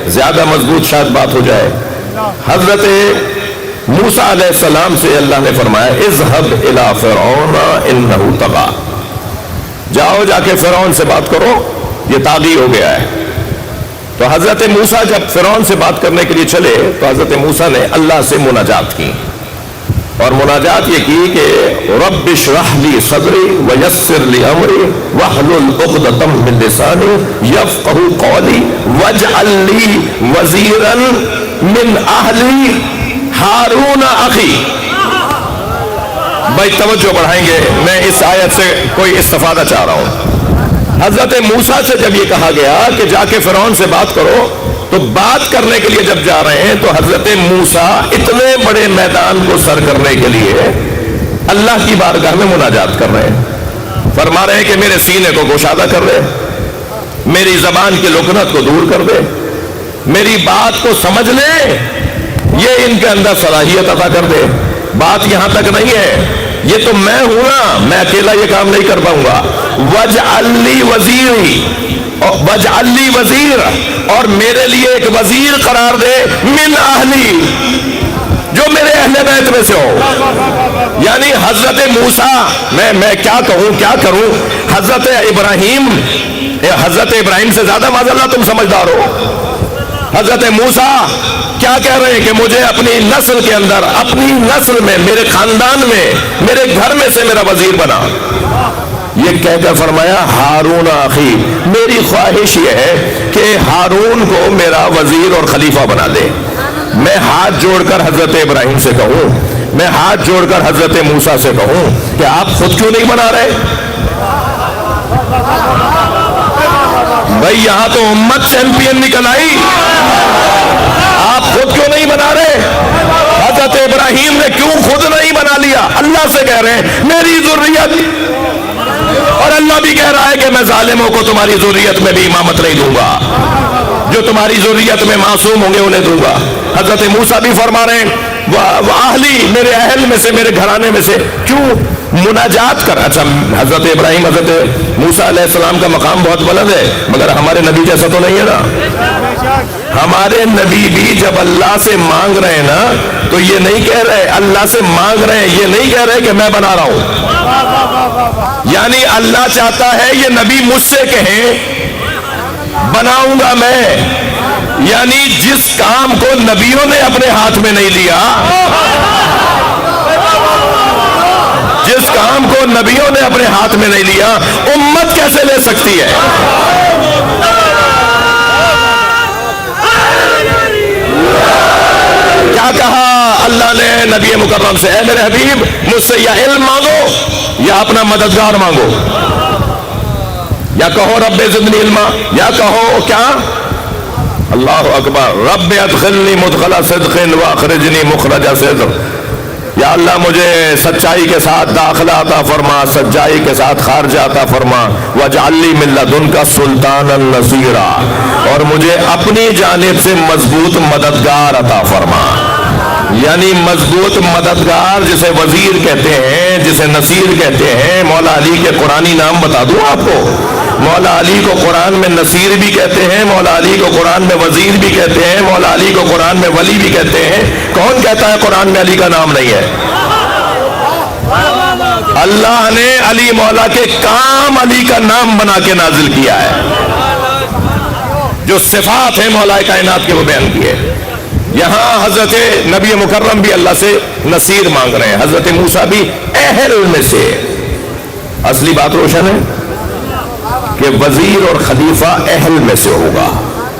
زیادہ مضبوط شاید بات ہو جائے. حضرت موسیٰ علیہ السلام سے اللہ نے فرمایا اذهب الى فرعون انه طغى، جاؤ جا کے فرعون سے بات کرو، یہ طاغی ہو گیا ہے. تو حضرت موسیٰ جب فرعون سے بات کرنے کے لیے چلے تو حضرت موسیٰ نے اللہ سے مناجات کی، اور مناجات یہ کی کہ رب اشرح لی صدری ویسر لی امری واحلل عقدۃ من لسانی یفقہوا قولی واجعل لی وزیرا من اہلی ہارون اخی. بھائی توجہ بڑھائیں گے، میں اس آیت سے کوئی استفادہ چاہ رہا ہوں. حضرت موسیٰ سے جب یہ کہا گیا کہ جا کے فرعون سے بات کرو، تو بات کرنے کے لیے جب جا رہے ہیں تو حضرت موسیٰ اتنے بڑے میدان کو سر کرنے کے لیے اللہ کی بارگاہ میں مناجات کر رہے ہیں. فرما رہے ہیں کہ میرے سینے کو گشادہ کر دے، میری زبان کی لکنت کو دور کر دے، میری بات کو سمجھ لے، یہ ان کے اندر صلاحیت عطا کر دے. بات یہاں تک نہیں ہے، یہ تو میں ہوں نا، میں اکیلا یہ کام نہیں کر پاؤں گا. وَاجْعَلْ لِي وَزِيرًا، اور میرے لیے ایک وزیر قرار دے، من اہلی، جو میرے اہل بیت میں سے ہو. یعنی حضرت موسیٰ، میں کیا کہوں کیا کروں. حضرت ابراہیم سے زیادہ معاذاللہ تم سمجھدار ہو. حضرت موسیٰ کیا کہہ رہے ہیں کہ مجھے اپنی نسل کے اندر، اپنی نسل میں، میرے خاندان میں، میرے گھر میں سے میرا وزیر بنا. یہ کہہ کر فرمایا ہارون اخی، میری خواہش یہ ہے کہ ہارون کو میرا وزیر اور خلیفہ بنا دے. میں ہاتھ جوڑ کر حضرت ابراہیم سے کہوں، میں ہاتھ جوڑ کر حضرت موسیٰ سے کہوں کہ آپ خود کیوں نہیں بنا رہے؟ بھائی یہاں تو امت چیمپئن نکل آئی، آپ خود کیوں نہیں بنا رہے؟ حضرت ابراہیم نے کیوں خود نہیں بنا لیا؟ اللہ سے کہہ رہے ہیں میری ذریت، اور اللہ بھی کہہ رہا ہے کہ میں ظالموں کو تمہاری ذریت میں بھی امامت نہیں دوں گا، جو تمہاری ذریت میں معصوم ہوں گے انہیں دوں گا. حضرت موسیٰ بھی فرما رہے ہیں وَأَهْلِي، میرے اہل میں سے، میرے گھرانے میں سے. کیوں مناجات کر؟ اچھا حضرت ابراہیم، حضرت موسیٰ علیہ السلام کا مقام بہت بلند ہے، مگر ہمارے نبی جیسا تو نہیں ہے نا. ہمارے نبی بھی جب اللہ سے مانگ رہے ہیں نا تو یہ نہیں کہہ رہے، اللہ سے مانگ رہے ہیں، یہ نہیں کہہ رہے کہ میں بنا رہا ہوں. یعنی اللہ چاہتا ہے یہ نبی مجھ سے کہیں بناؤں گا میں. یعنی جس کام کو نبیوں نے اپنے ہاتھ میں نہیں لیا، جس کام کو نبیوں نے اپنے ہاتھ میں نہیں لیا، امت کیسے لے سکتی ہے؟ کیا کہا اللہ نے نبی مکرم سے؟ اے میرے حبیب، مجھ سے یا علم مانگو یا اپنا مددگار مانگو، یا کہو رب زدنی علما، یا کہو کیا؟ اللہ اکبر، رب ادخلنی مدخل صدق واخرجنی مخرج صدق. یا اللہ مجھے سچائی کے ساتھ داخلہ عطا فرما، سچائی کے ساتھ خارجہ عطا فرما. واجعل لی من لدنک سلطانا نصیرا، اور مجھے اپنی جانب سے مضبوط مددگار عطا فرما. یعنی مضبوط مددگار جسے وزیر کہتے ہیں، جسے نصیر کہتے ہیں. مولا علی کے قرآنی نام بتا دوں آپ کو، مولا علی کو قرآن میں نصیر بھی کہتے ہیں، مولا علی کو قرآن میں وزیر بھی کہتے ہیں، مولا علی کو قرآن میں ولی بھی کہتے ہیں. کون کہتا ہے قرآن میں علی کا نام نہیں ہے؟ اللہ نے علی مولا کے کام علی کا نام بنا کے نازل کیا ہے. جو صفات ہیں مولا کائنات کے وہ بیان کیے. یہاں حضرت نبی مکرم بھی اللہ سے نصیر مانگ رہے ہیں، حضرت موسیٰ بھی اہل میں سے. اصلی بات روشن ہے کہ وزیر اور خلیفہ اہل میں سے ہوگا.